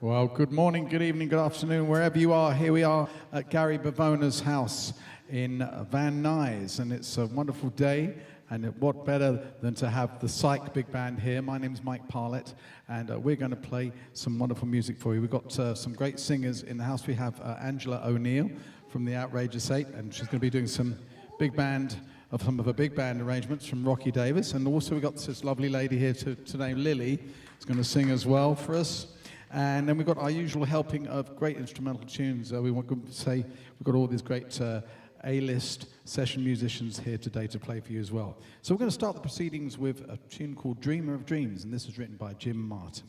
Well, good morning, good evening, good afternoon, wherever you are. Here we are at Gary Bivona's house in Van Nuys, and it's a wonderful day, and what better than to have the Psych big band here. My name's Mike Parlett, and we're going to play some wonderful music for you. We've got some great singers in the house. We have Angela O'Neill from the Outrageous Eight, and she's going to be doing some of her big band arrangements from Rocky Davis, and also we've got this lovely lady here today, Lily, who's going to sing as well for us. And then we've got our usual helping of great instrumental tunes. We want to say we've got all these great A-list session musicians here today to play for you as well. So we're going to start the proceedings with a tune called Dreamer of Dreams, and this was written by Jim Martin.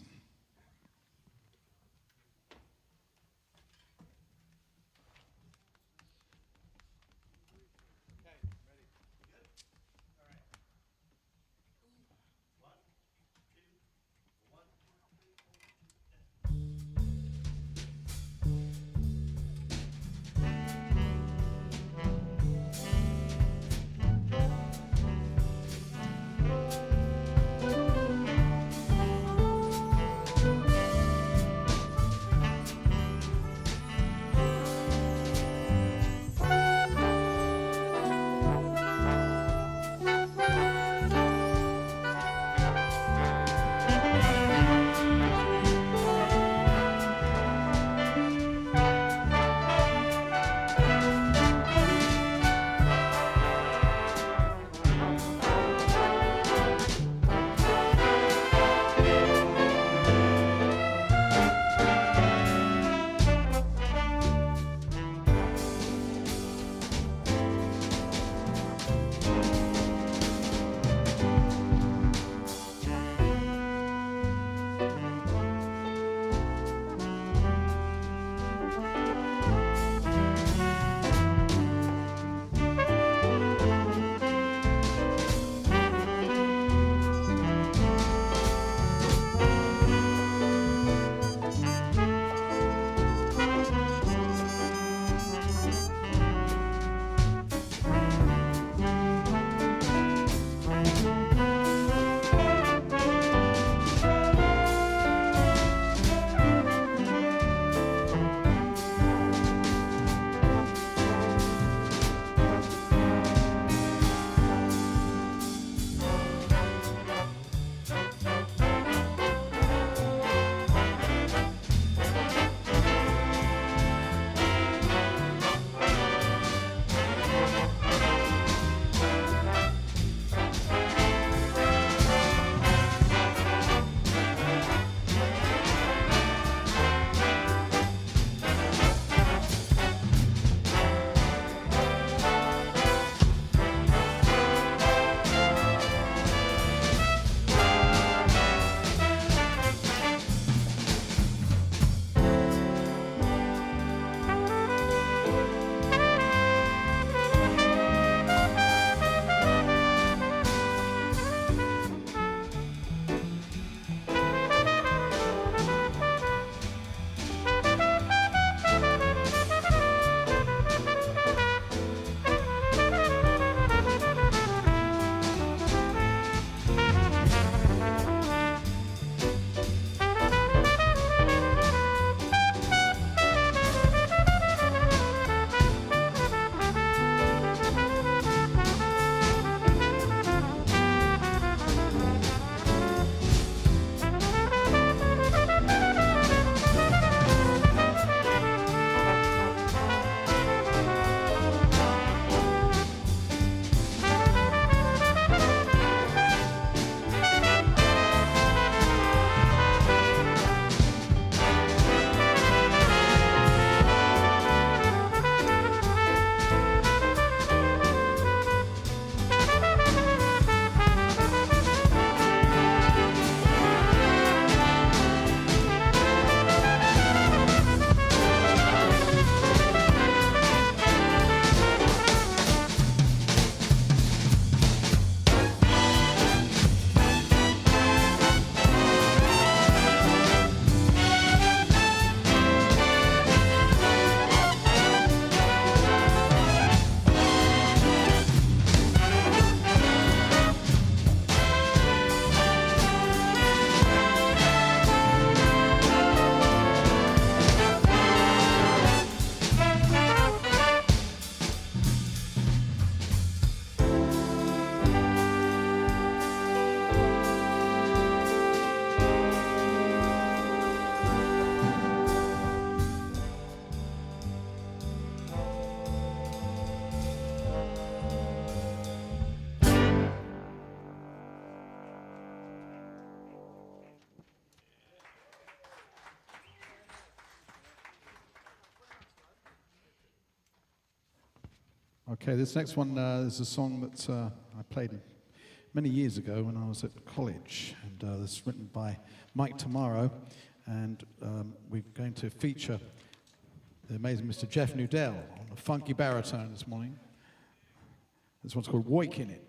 Okay, this next one is a song that I played many years ago when I was at college, and it's written by Mike Tomorrow, and we're going to feature the amazing Mr. Jeff Nudell on the funky baritone this morning. This one's called Waking It.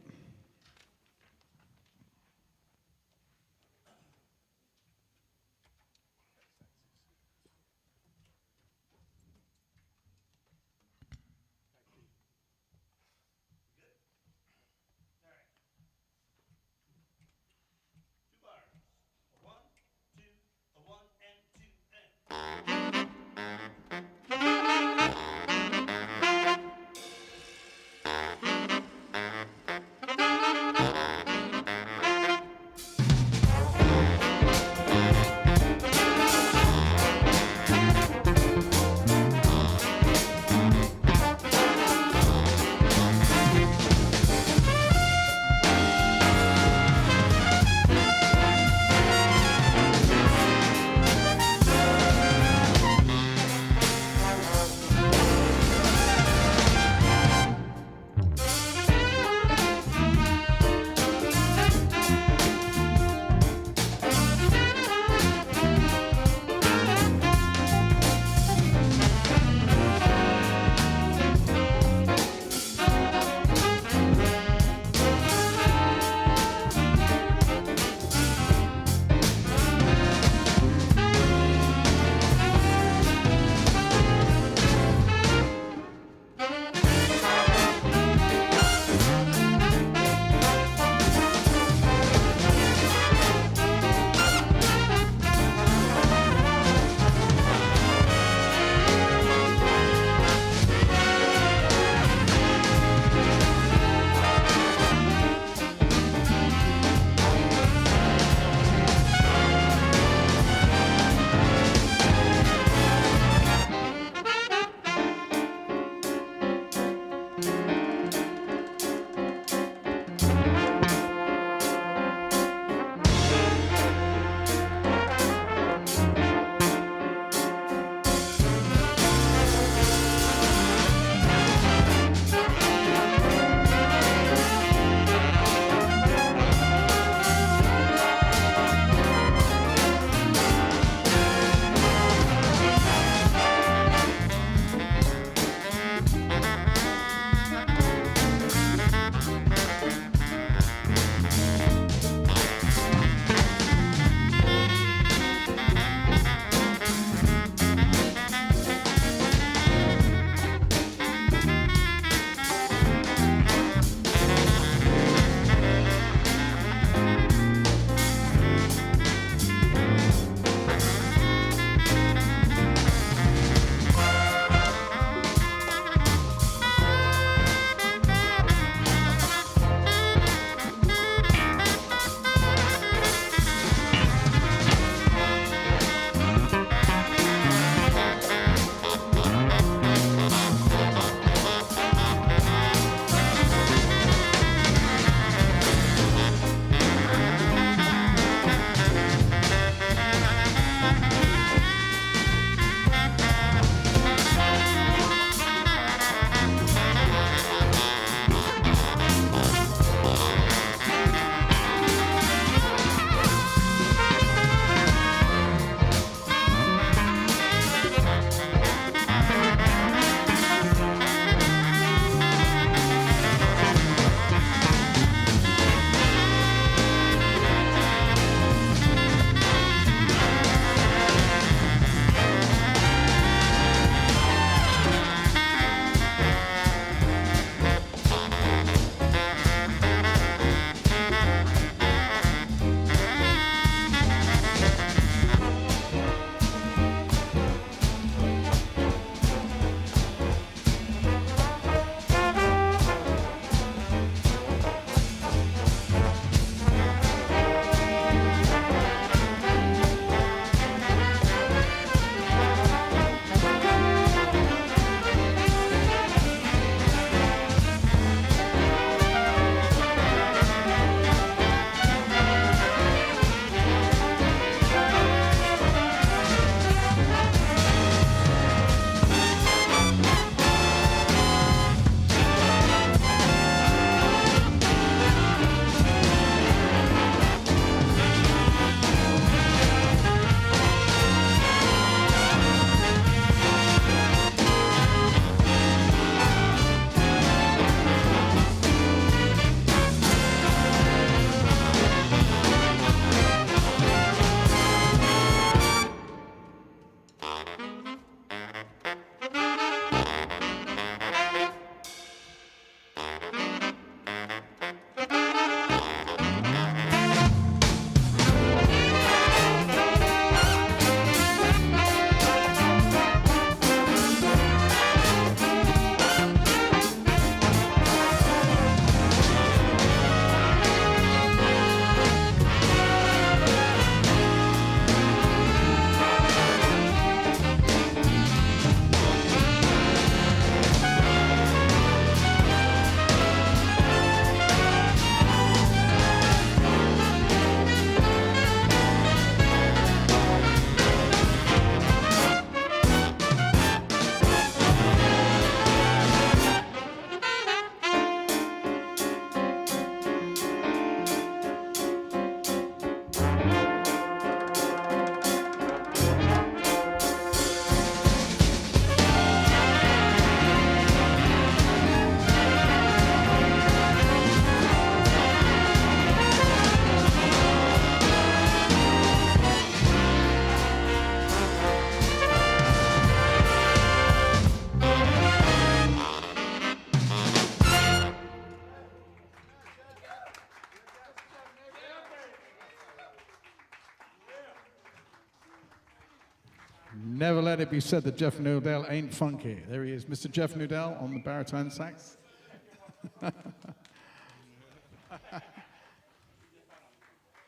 Never let it be said that Jeff Newdell ain't funky. There he is, Mr. Jeff Newdell on the baritone sax.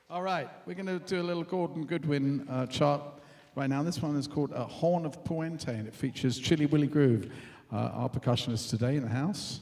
All right, we're going to do a little Gordon Goodwin chart right now. This one is called A Horn of Puente, and it features Chili Willy Groove, our percussionist today in the house.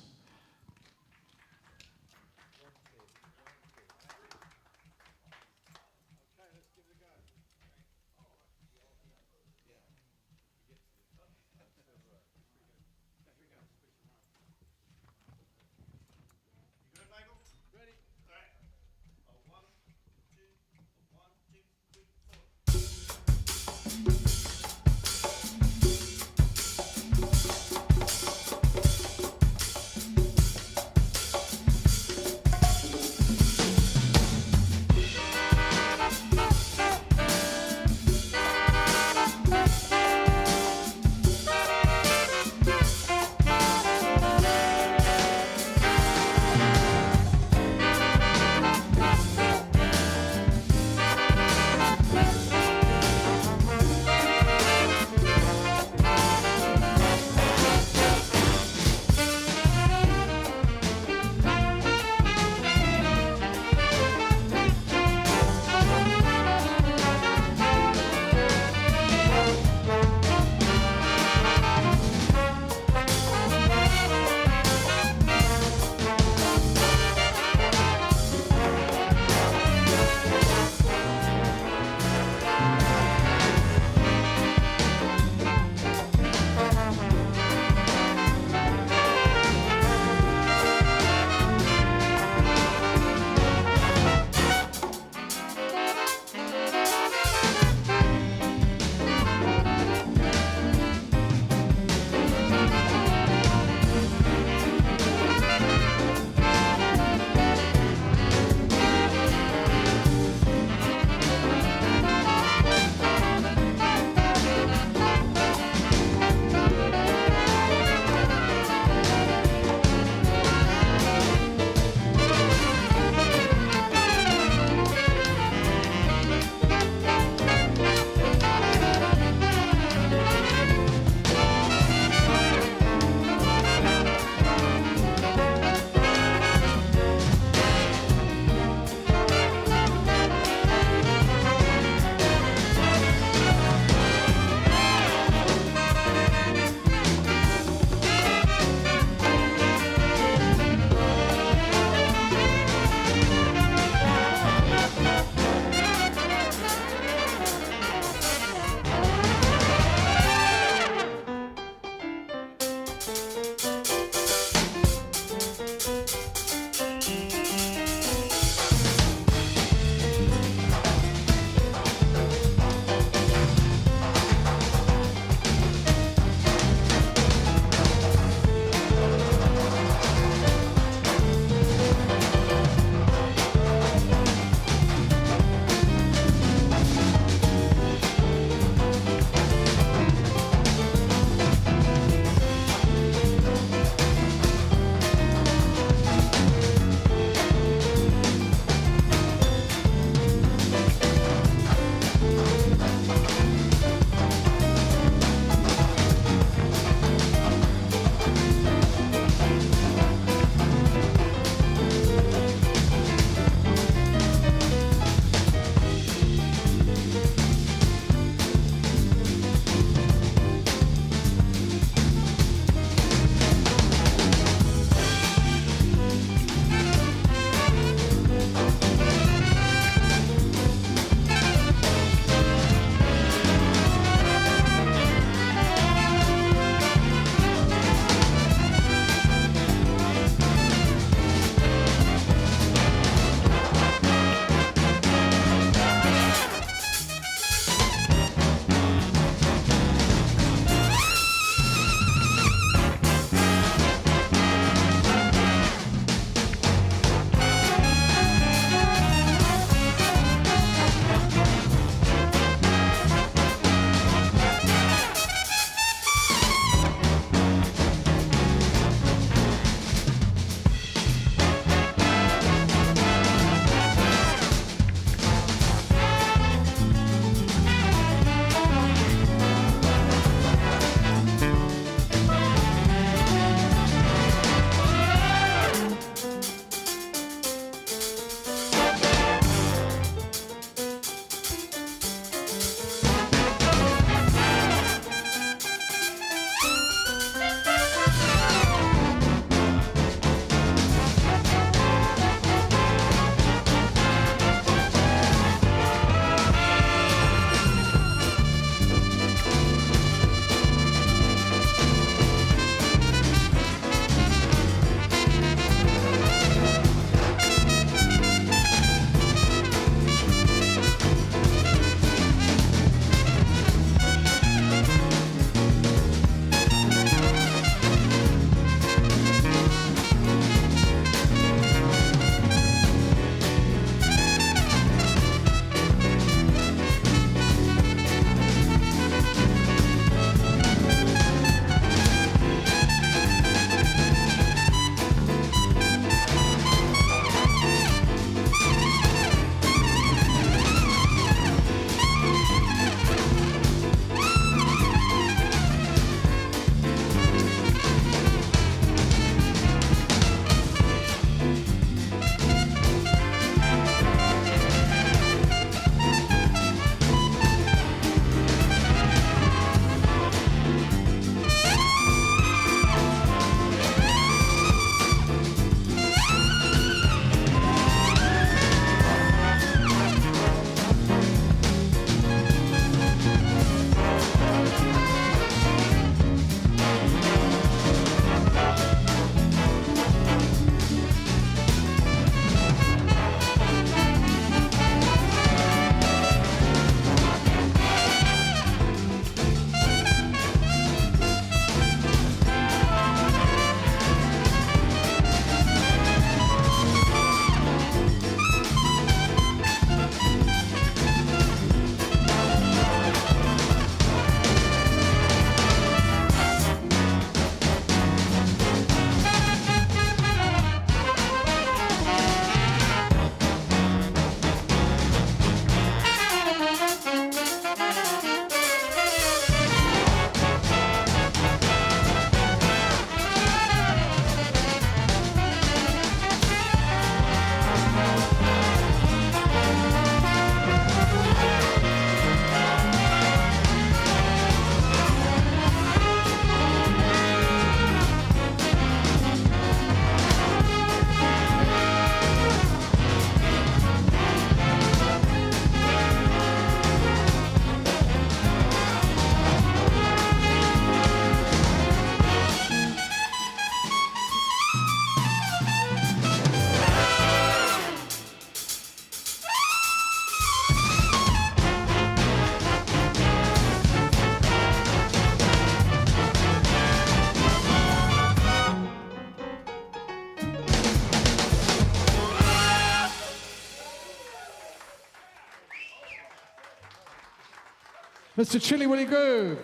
Mr. Chili Willy Groove.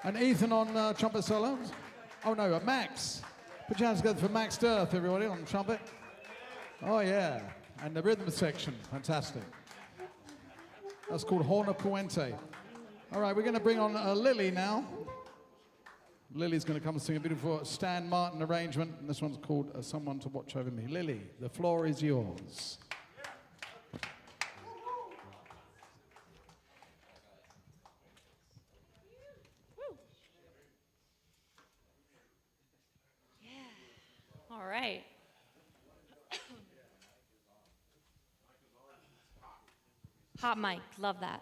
And Ethan on trumpet solos. Oh no, Max. Put your hands together for Max Dirth, everybody, on trumpet. Oh yeah, and the rhythm section, fantastic. That's called Horna Puente. All right, we're going to bring on Lily now. Lily's going to come and sing a beautiful Stan Martin arrangement, and this one's called Someone to Watch Over Me. Lily, the floor is yours. All right. Hot mic, love that.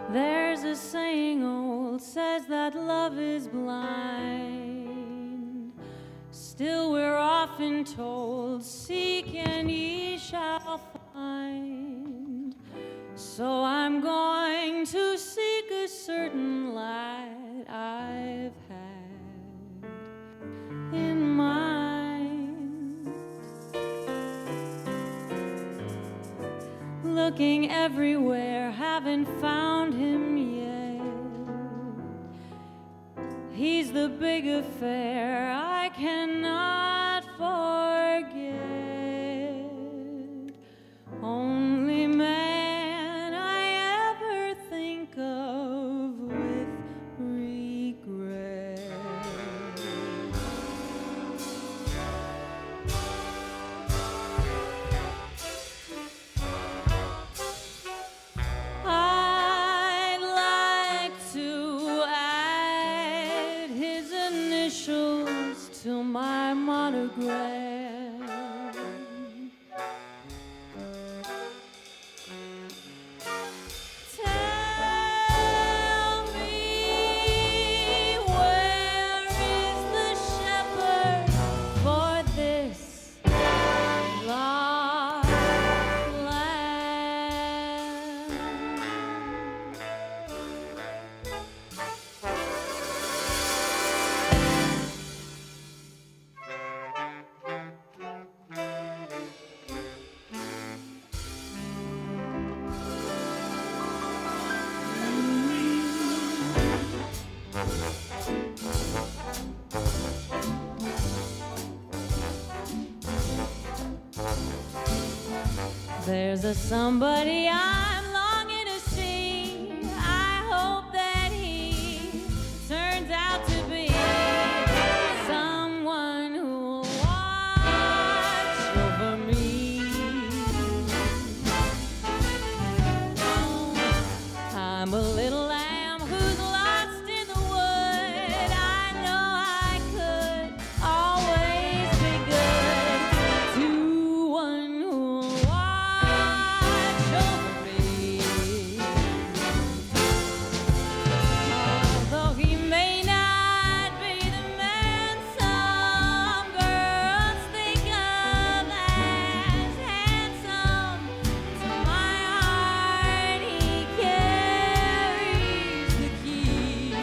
There's a saying old says that love is blind. Still we're often told, seek and ye shall find. So I'm going to seek a certain light I've had in mind. Looking everywhere, haven't found him yet. He's the big affair I cannot forget. Only man I ever think of with regret. I'd like to add his initials to my monogram. Tell me, where is the shepherd for this lost lamb? There's a somebody I'm longing to see. I hope that he turns out to be someone who'll watch over me. I'm a little lamb who's lost in the wood. I know I could always be good to one who'll watch over me. Although he may not be the man some girls think of as handsome, to my heart he carries the key.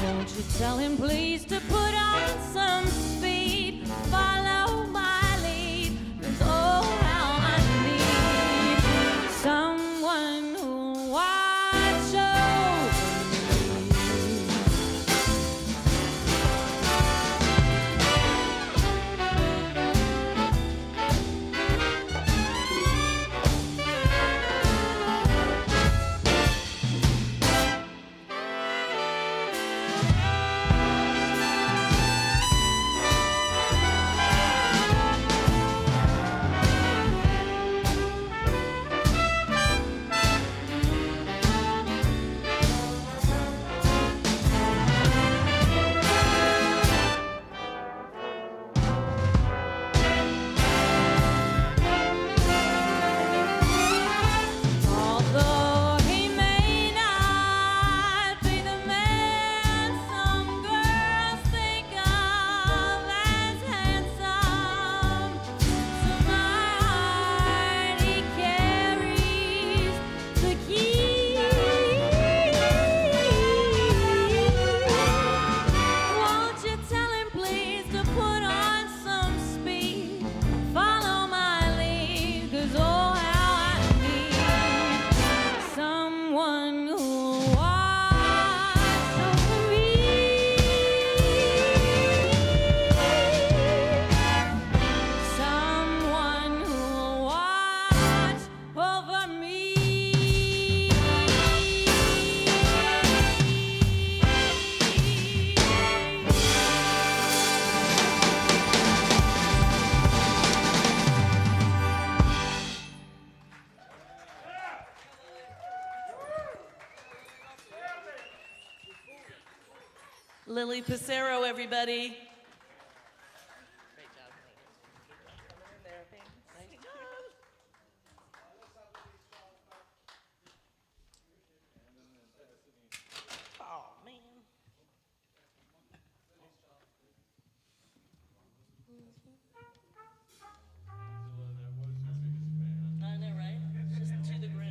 Won't you tell him please to put on some speed, follow my lead, 'cause oh how I need someone who'll watch over me. Lily Passero, everybody. Great job. Nice job. Oh, man. I know, right? Just to the ground.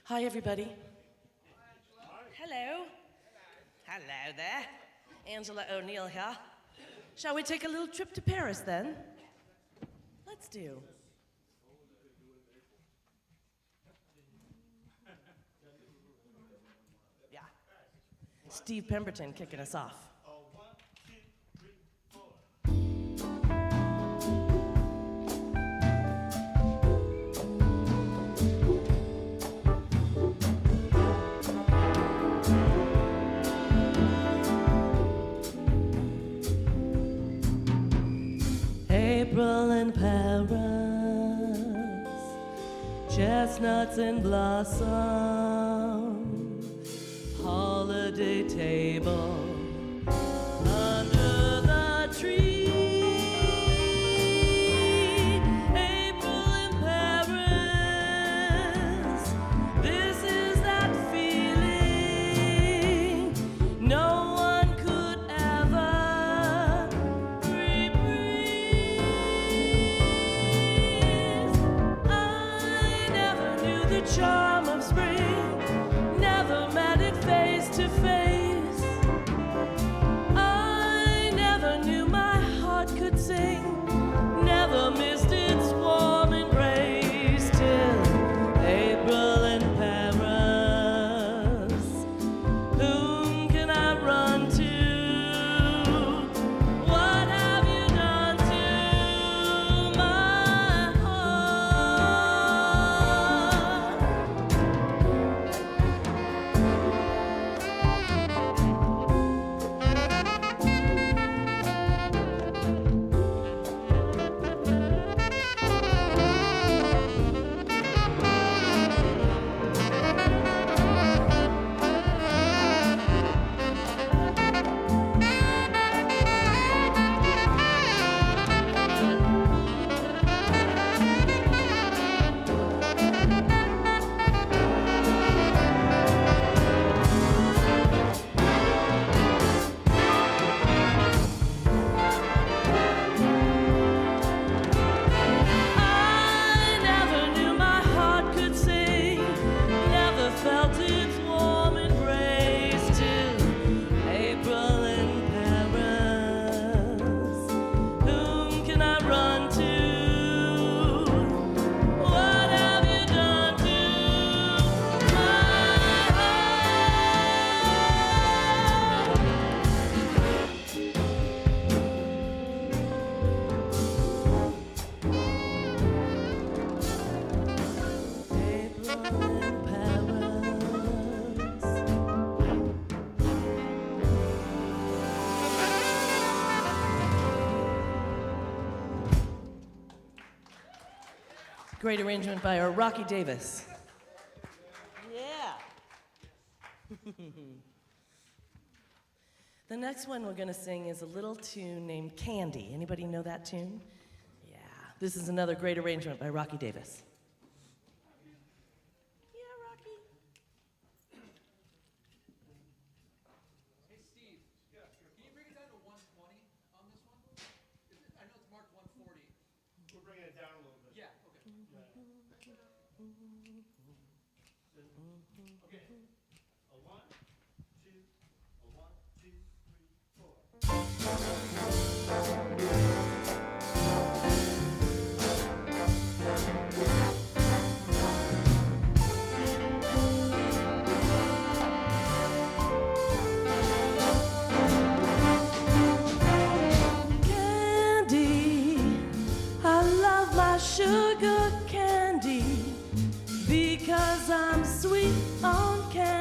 Hi, everybody. Hello. Hello there. Angela O'Neill here. Shall we take a little trip to Paris then? Let's do. Yeah. Steve Pemberton kicking us off. April in Paris, chestnuts in blossom, holiday table under the tree. April in Paris, this is that feeling no one could ever charm of spring, never met it face to face. I never knew my heart could sing, never missed its warm embrace till April in Paris. Whom can I run to? What have you done to my great arrangement by our Rocky Davis. Yeah. The next one we're going to sing is a little tune named Candy. Anybody know that tune? Yeah. This is another great arrangement by Rocky Davis. Yeah, Rocky. Hey, Steve. Yeah, sure. Can you bring it down to 120 on this one? I know it's marked 140. We're bringing it down a little bit. Yeah, okay. Okay. A 1, 2, a 1, 2, 3, 4. Candy, I love my sugar candy because I'm sweet on candy.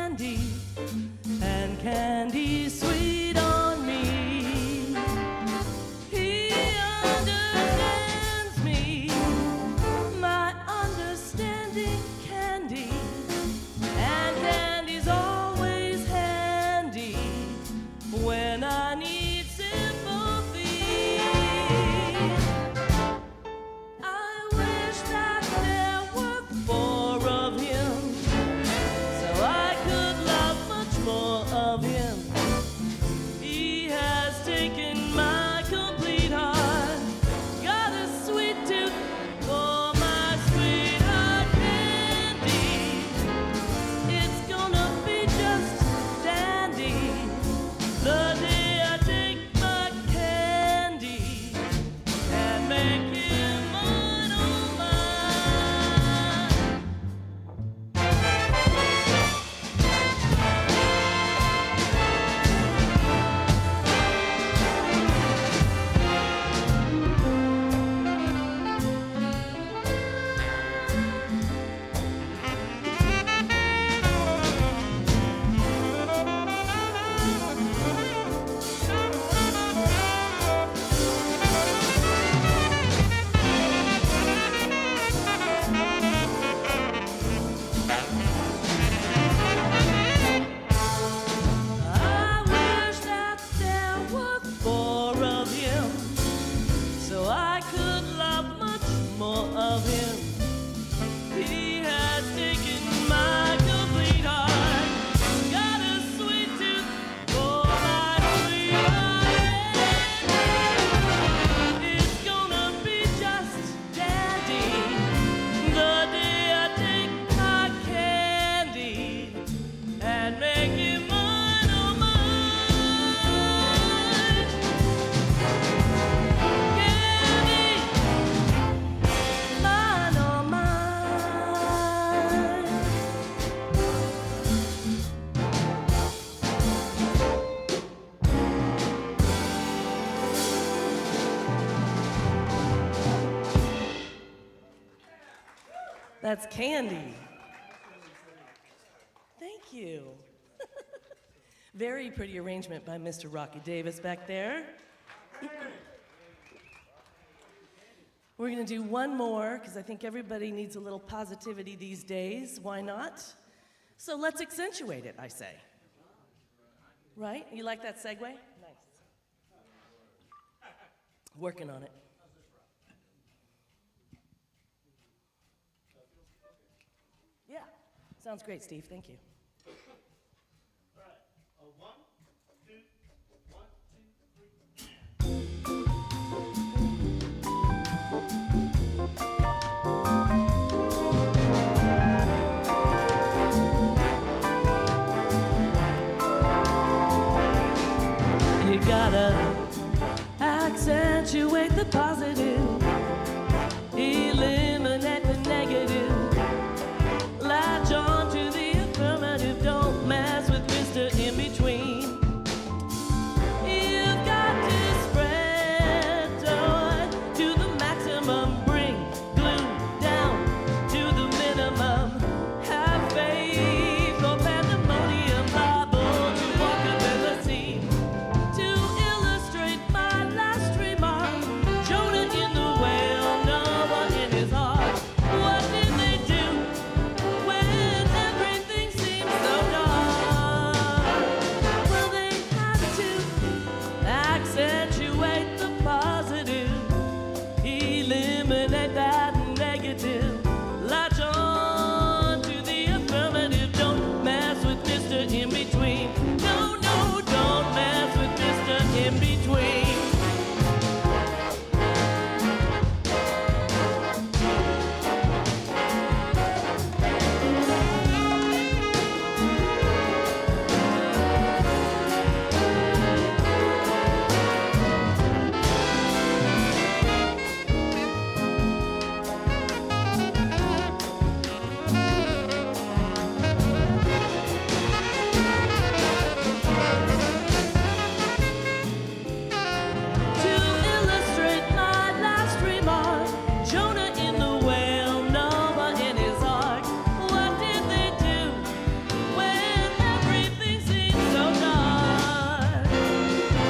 That's Candy. Thank you. Very pretty arrangement by Mr. Rocky Davis back there. We're going to do one more because I think everybody needs a little positivity these days. Why not? So let's accentuate it, I say. Right? You like that segue? Nice. Working on it. Yeah. Sounds great, Steve. Thank you. All right. A 1, 2, 1, 2, 3. You gotta accentuate the positive, eliminate the negative, latch on to the affirmative, don't mess with Mr. In Between. You've got to spread joy to the maximum, bring gloom down to the minimum, have faith or pandemonium, liable to walk up in the sea. To illustrate my last remark, Jonah in the whale, Noah in his ark. What did they do when everything seemed so dark? Well, they had to accentuate the positive, eliminate that negative, latch on to the affirmative, don't mess with Mr. In Between. No, no, don't mess with Mr. In Between. To illustrate my last remark, Jonah in the whale, Noah in his ark. What did they do when everything seemed so dark?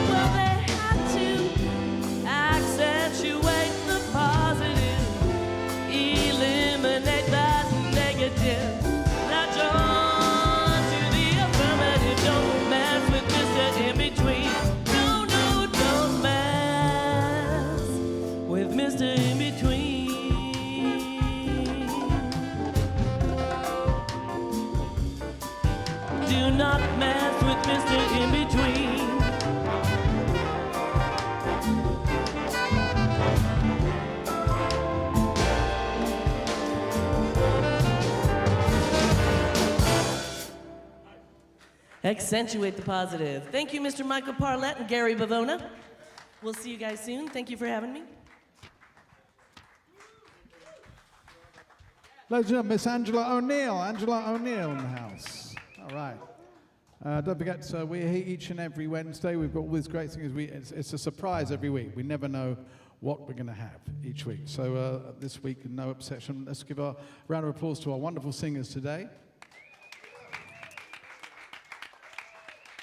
Well, they had to accentuate the positive, eliminate that negative, latch on to the affirmative, don't mess with Mr. In Between. No, no, don't mess with Mr. In Between. Do not mess with Mr. In Between. Accentuate the positive. Thank you, Mr. Michael Parlett and Gary Bivona. We'll see you guys soon. Thank you for having me. Ladies and gentlemen, Miss Angela O'Neill. Angela O'Neill in the house. All right. Don't forget, we're here each and every Wednesday. We've got all these great things. It's a surprise every week. We never know what we're going to have each week. So this week, no obsession. Let's give a round of applause to our wonderful singers today.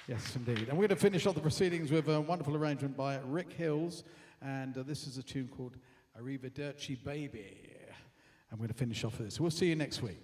Yes, indeed. And we're going to finish off the proceedings with a wonderful arrangement by Rick Hills. And this is a tune called Arrivederci Baby. I'm going to finish off with this. We'll see you next week.